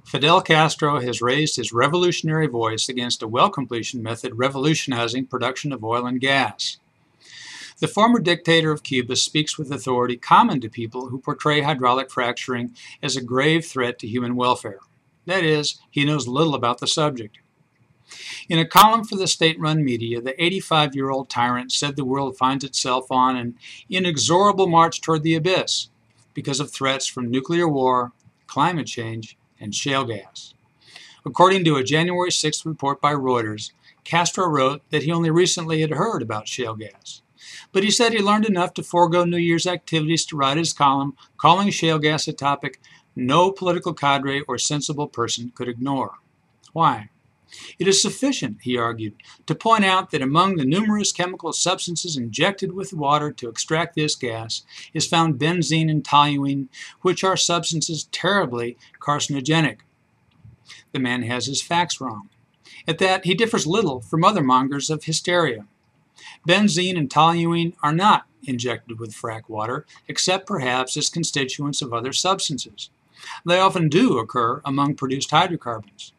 Fidel Castro has raised his revolutionary voice against a well completion method revolutionizing production of oil and gas. The former dictator of Cuba speaks with authority common to people who portray hydraulic fracturing as a grave threat to human welfare. That is, he knows little about the subject. In a column for the state-run media, the 85-year-old tyrant said the world finds itself on an inexorable march toward the abyss because of threats from nuclear war, climate change, and shale gas. According to a January 6th report by Reuters, Castro wrote that he only recently had heard about shale gas. But he said he learned enough to forego New Year's activities to write his column, calling shale gas a topic no political cadre or sensible person could ignore. Why? It is sufficient, he argued, to point out that among the numerous chemical substances injected with water to extract this gas is found benzene and toluene, which are substances terribly carcinogenic. The man has his facts wrong. At that, he differs little from other mongers of hysteria. Benzene and toluene are not injected with frac water, except perhaps as constituents of other substances. They often do occur among produced hydrocarbons.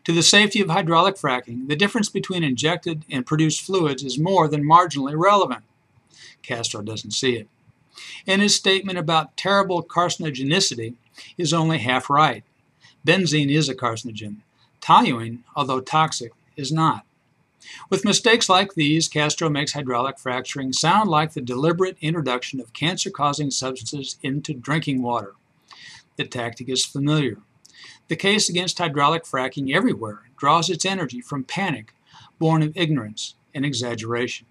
To the safety of hydraulic fracking, the difference between injected and produced fluids is more than marginally relevant. Castro doesn't see it. And his statement about terrible carcinogenicity is only half right. Benzene is a carcinogen. Toluene, although toxic, is not. With mistakes like these, Castro makes hydraulic fracturing sound like the deliberate introduction of cancer-causing substances into drinking water. The tactic is familiar. The case against hydraulic fracking everywhere draws its energy from panic, born of ignorance and exaggeration.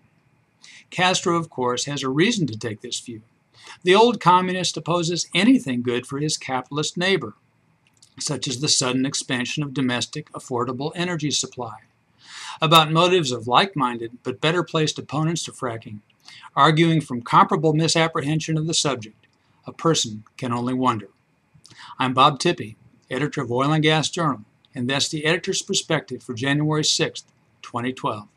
Castro, of course, has a reason to take this view. The old communist opposes anything good for his capitalist neighbor, such as the sudden expansion of domestic, affordable energy supply. About motives of like-minded but better-placed opponents to fracking, arguing from comparable misapprehension of the subject, a person can only wonder. I'm Bob Tippie, editor of Oil and Gas Journal, and that's the editor's perspective for January 6, 2012.